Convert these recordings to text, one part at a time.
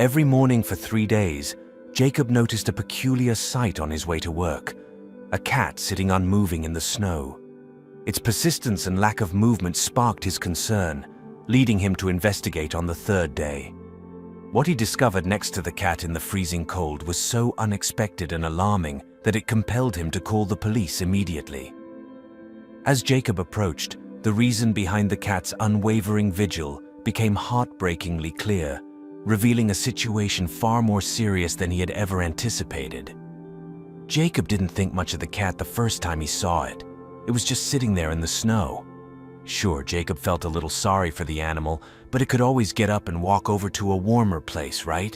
Every morning for 3 days, Jacob noticed a peculiar sight on his way to work: a cat sitting unmoving in the snow. Its persistence and lack of movement sparked his concern, leading him to investigate on the 3rd day. What he discovered next to the cat in the freezing cold was so unexpected and alarming that it compelled him to call the police immediately. As Jacob approached, the reason behind the cat's unwavering vigil became heartbreakingly clear, revealing a situation far more serious than he had ever anticipated. Jacob didn't think much of the cat the first time he saw it. It was just sitting there in the snow. Sure, Jacob felt a little sorry for the animal, but it could always get up and walk over to a warmer place, right?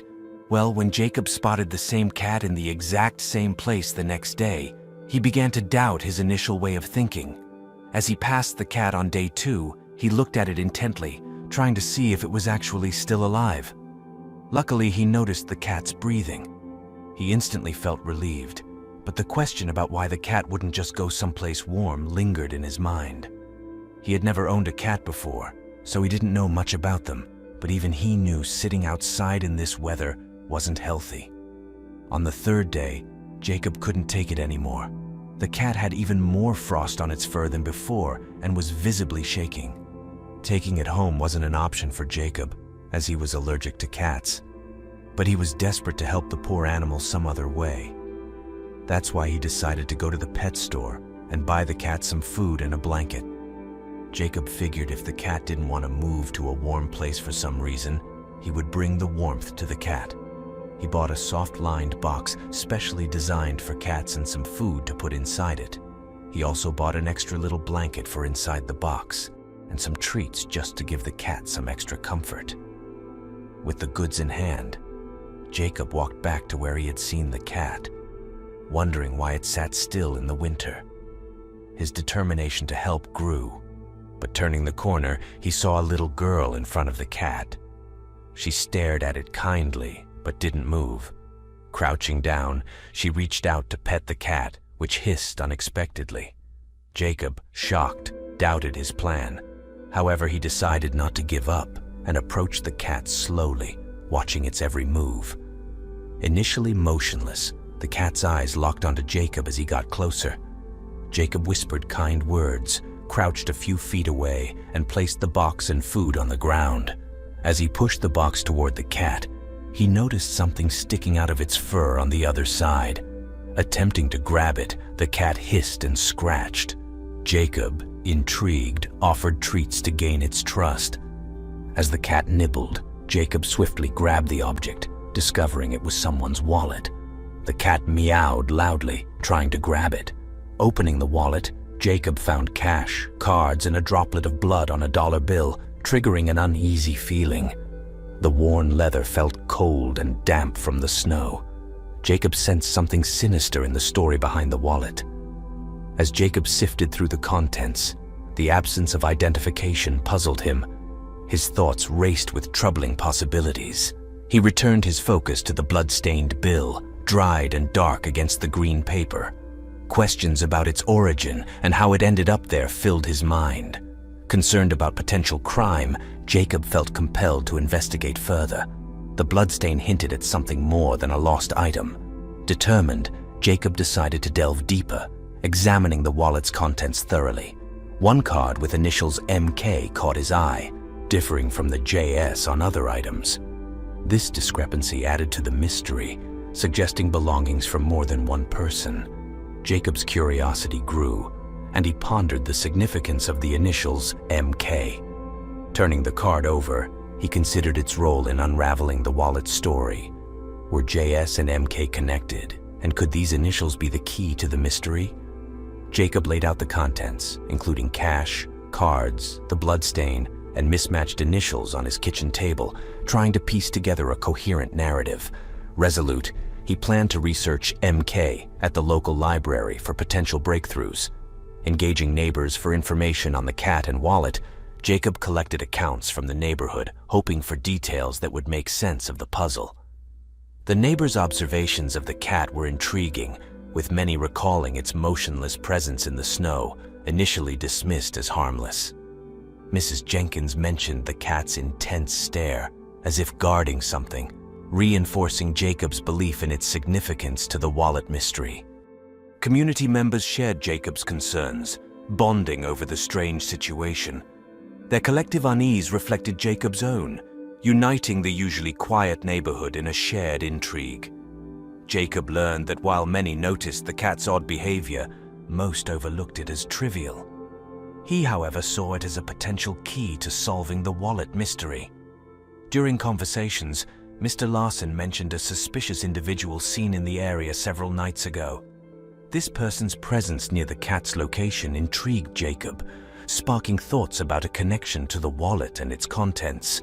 Well, when Jacob spotted the same cat in the exact same place the next day, he began to doubt his initial way of thinking. As he passed the cat on day 2, he looked at it intently, trying to see if it was actually still alive. Luckily, he noticed the cat's breathing. He instantly felt relieved, but the question about why the cat wouldn't just go someplace warm lingered in his mind. He had never owned a cat before, so he didn't know much about them, but even he knew sitting outside in this weather wasn't healthy. On the 3rd day, Jacob couldn't take it anymore. The cat had even more frost on its fur than before and was visibly shaking. Taking it home wasn't an option for Jacob, as he was allergic to cats. But he was desperate to help the poor animal some other way. That's why he decided to go to the pet store and buy the cat some food and a blanket. Jacob figured if the cat didn't want to move to a warm place for some reason, he would bring the warmth to the cat. He bought a soft-lined box specially designed for cats and some food to put inside it. He also bought an extra little blanket for inside the box and some treats just to give the cat some extra comfort. With the goods in hand, Jacob walked back to where he had seen the cat, wondering why it sat still in the winter. His determination to help grew, but turning the corner, he saw a little girl in front of the cat. She stared at it kindly, but didn't move. Crouching down, she reached out to pet the cat, which hissed unexpectedly. Jacob, shocked, doubted his plan. However, he decided not to give up and approached the cat slowly, watching its every move. Initially motionless, the cat's eyes locked onto Jacob as he got closer. Jacob whispered kind words, crouched a few feet away, and placed the box and food on the ground. As he pushed the box toward the cat, he noticed something sticking out of its fur on the other side. Attempting to grab it, the cat hissed and scratched. Jacob, intrigued, offered treats to gain its trust. As the cat nibbled, Jacob swiftly grabbed the object, discovering it was someone's wallet. The cat meowed loudly, trying to grab it. Opening the wallet, Jacob found cash, cards, and a droplet of blood on a dollar bill, triggering an uneasy feeling. The worn leather felt cold and damp from the snow. Jacob sensed something sinister in the story behind the wallet. As Jacob sifted through the contents, the absence of identification puzzled him. His thoughts raced with troubling possibilities. He returned his focus to the blood-stained bill, dried and dark against the green paper. Questions about its origin and how it ended up there filled his mind. Concerned about potential crime, Jacob felt compelled to investigate further. The bloodstain hinted at something more than a lost item. Determined, Jacob decided to delve deeper, examining the wallet's contents thoroughly. One card with initials MK caught his eye, differing from the JS on other items. This discrepancy added to the mystery, suggesting belongings from more than one person. Jacob's curiosity grew, and he pondered the significance of the initials MK. Turning the card over, he considered its role in unraveling the wallet's story. Were JS and MK connected, and could these initials be the key to the mystery? Jacob laid out the contents, including cash, cards, the bloodstain, and mismatched initials on his kitchen table, trying to piece together a coherent narrative. Resolute, he planned to research MK at the local library for potential breakthroughs. Engaging neighbors for information on the cat and wallet, Jacob collected accounts from the neighborhood, hoping for details that would make sense of the puzzle. The neighbors' observations of the cat were intriguing, with many recalling its motionless presence in the snow, initially dismissed as harmless. Mrs. Jenkins mentioned the cat's intense stare, as if guarding something, reinforcing Jacob's belief in its significance to the wallet mystery. Community members shared Jacob's concerns, bonding over the strange situation. Their collective unease reflected Jacob's own, uniting the usually quiet neighborhood in a shared intrigue. Jacob learned that while many noticed the cat's odd behavior, most overlooked it as trivial. He, however, saw it as a potential key to solving the wallet mystery. During conversations, Mr. Larson mentioned a suspicious individual seen in the area several nights ago. This person's presence near the cat's location intrigued Jacob, sparking thoughts about a connection to the wallet and its contents.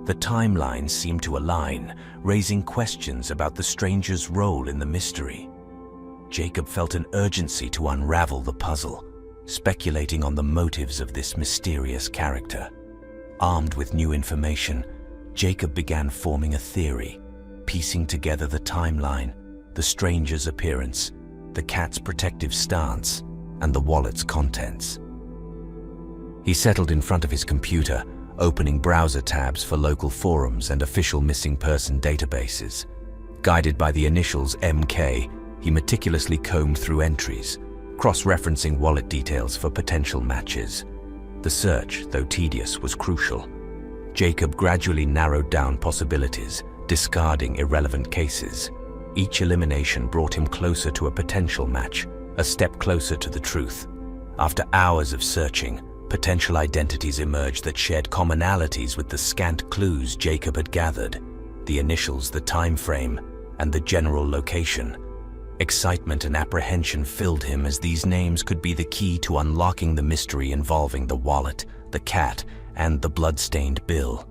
The timelines seemed to align, raising questions about the stranger's role in the mystery. Jacob felt an urgency to unravel the puzzle, speculating on the motives of this mysterious character. Armed with new information, Jacob began forming a theory, piecing together the timeline, the stranger's appearance, the cat's protective stance, and the wallet's contents. He settled in front of his computer, opening browser tabs for local forums and official missing person databases. Guided by the initials MK, he meticulously combed through entries, cross-referencing wallet details for potential matches. The search, though tedious, was crucial. Jacob gradually narrowed down possibilities, discarding irrelevant cases. Each elimination brought him closer to a potential match, a step closer to the truth. After hours of searching, potential identities emerged that shared commonalities with the scant clues Jacob had gathered: the initials, the time frame, and the general location. Excitement and apprehension filled him, as these names could be the key to unlocking the mystery involving the wallet, the cat, and the blood-stained bill.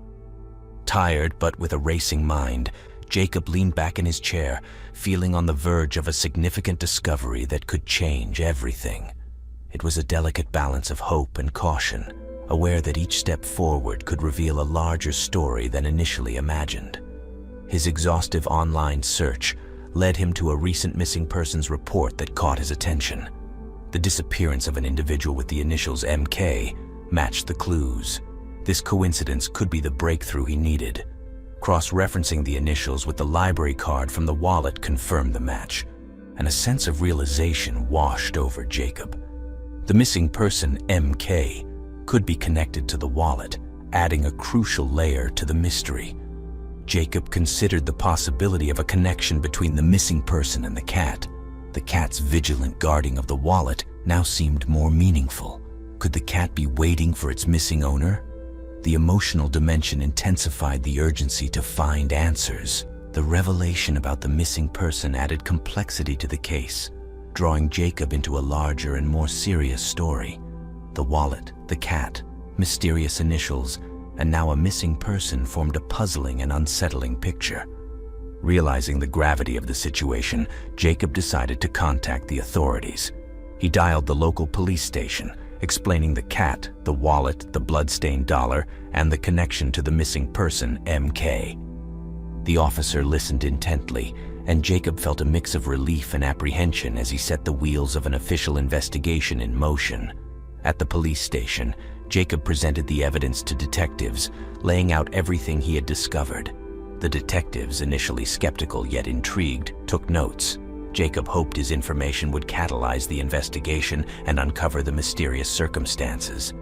Tired but with a racing mind, Jacob leaned back in his chair, feeling on the verge of a significant discovery that could change everything. It was a delicate balance of hope and caution, aware that each step forward could reveal a larger story than initially imagined. His exhaustive online search led him to a recent missing persons report that caught his attention. The disappearance of an individual with the initials MK matched the clues. This coincidence could be the breakthrough he needed. Cross-referencing the initials with the library card from the wallet confirmed the match, and a sense of realization washed over Jacob. The missing person, MK, could be connected to the wallet, adding a crucial layer to the mystery. Jacob considered the possibility of a connection between the missing person and the cat. The cat's vigilant guarding of the wallet now seemed more meaningful. Could the cat be waiting for its missing owner? The emotional dimension intensified the urgency to find answers. The revelation about the missing person added complexity to the case, drawing Jacob into a larger and more serious story. The wallet, the cat, mysterious initials, and now a missing person formed a puzzling and unsettling picture. Realizing the gravity of the situation, Jacob decided to contact the authorities. He dialed the local police station, explaining the cat, the wallet, the blood-stained dollar, and the connection to the missing person, MK. The officer listened intently, and Jacob felt a mix of relief and apprehension as he set the wheels of an official investigation in motion. At the police station, Jacob presented the evidence to detectives, laying out everything he had discovered. The detectives, initially skeptical yet intrigued, took notes. Jacob hoped his information would catalyze the investigation and uncover the mysterious circumstances.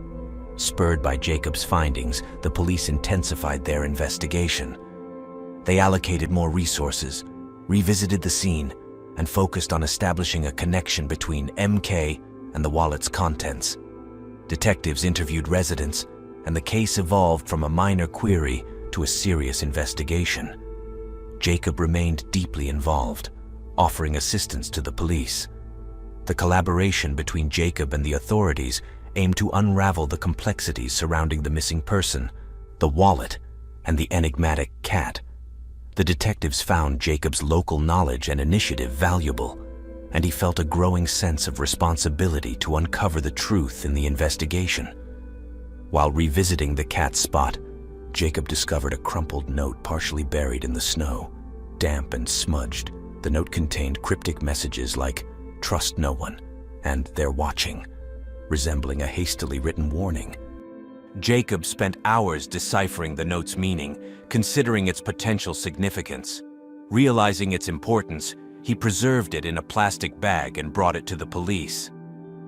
Spurred by Jacob's findings, the police intensified their investigation. They allocated more resources, revisited the scene, and focused on establishing a connection between MK and the wallet's contents. Detectives interviewed residents, and the case evolved from a minor query to a serious investigation. Jacob remained deeply involved, offering assistance to the police. The collaboration between Jacob and the authorities aimed to unravel the complexities surrounding the missing person, the wallet, and the enigmatic cat. The detectives found Jacob's local knowledge and initiative valuable, and he felt a growing sense of responsibility to uncover the truth in the investigation. While revisiting the cat's spot, Jacob discovered a crumpled note partially buried in the snow. Damp and smudged, the note contained cryptic messages like, "Trust no one," and "They're watching," resembling a hastily written warning. Jacob spent hours deciphering the note's meaning, considering its potential significance. Realizing its importance, he preserved it in a plastic bag and brought it to the police.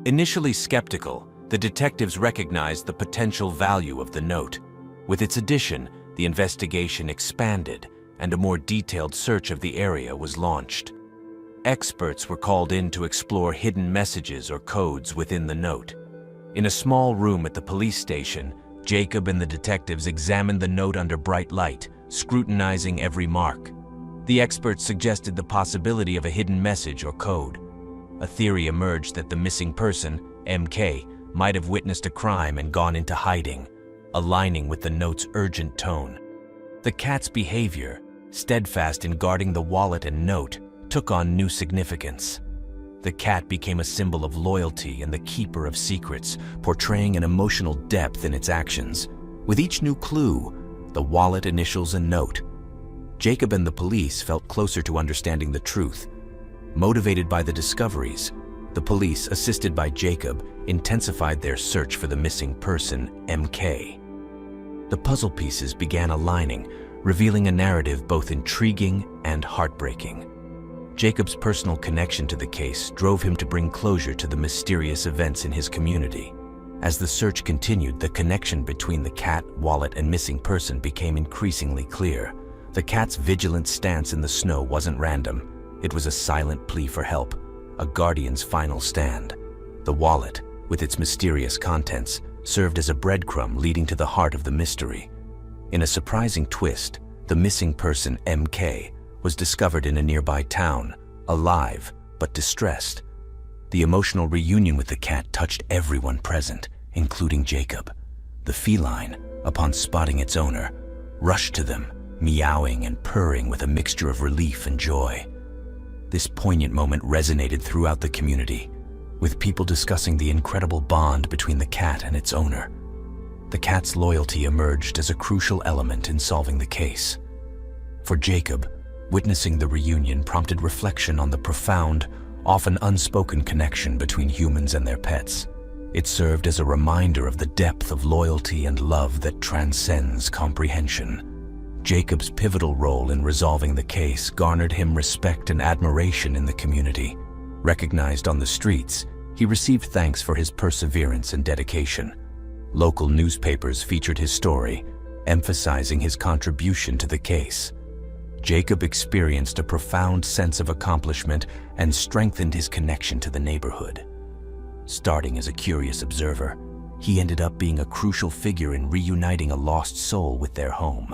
Initially skeptical, the detectives recognized the potential value of the note. With its addition, the investigation expanded, and a more detailed search of the area was launched. Experts were called in to explore hidden messages or codes within the note. In a small room at the police station, Jacob and the detectives examined the note under bright light, scrutinizing every mark. The experts suggested the possibility of a hidden message or code. A theory emerged that the missing person, MK, might have witnessed a crime and gone into hiding, aligning with the note's urgent tone. The cat's behavior, steadfast in guarding the wallet and note, took on new significance. The cat became a symbol of loyalty and the keeper of secrets, portraying an emotional depth in its actions. With each new clue, the wallet, initials, and note, Jacob and the police felt closer to understanding the truth. Motivated by the discoveries, the police, assisted by Jacob, intensified their search for the missing person, MK. The puzzle pieces began aligning, revealing a narrative both intriguing and heartbreaking. Jacob's personal connection to the case drove him to bring closure to the mysterious events in his community. As the search continued, the connection between the cat, wallet, and missing person became increasingly clear. The cat's vigilant stance in the snow wasn't random. It was a silent plea for help, a guardian's final stand. The wallet, with its mysterious contents, served as a breadcrumb leading to the heart of the mystery. In a surprising twist, the missing person, MK, was discovered in a nearby town, alive but distressed. The emotional reunion with the cat touched everyone present, including Jacob. The feline, upon spotting its owner, rushed to them, meowing and purring with a mixture of relief and joy. This poignant moment resonated throughout the community, with people discussing the incredible bond between the cat and its owner. The cat's loyalty emerged as a crucial element in solving the case. For Jacob, witnessing the reunion prompted reflection on the profound, often unspoken connection between humans and their pets. It served as a reminder of the depth of loyalty and love that transcends comprehension. Jacob's pivotal role in resolving the case garnered him respect and admiration in the community. Recognized on the streets, he received thanks for his perseverance and dedication. Local newspapers featured his story, emphasizing his contribution to the case. Jacob experienced a profound sense of accomplishment and strengthened his connection to the neighborhood. Starting as a curious observer, he ended up being a crucial figure in reuniting a lost soul with their home.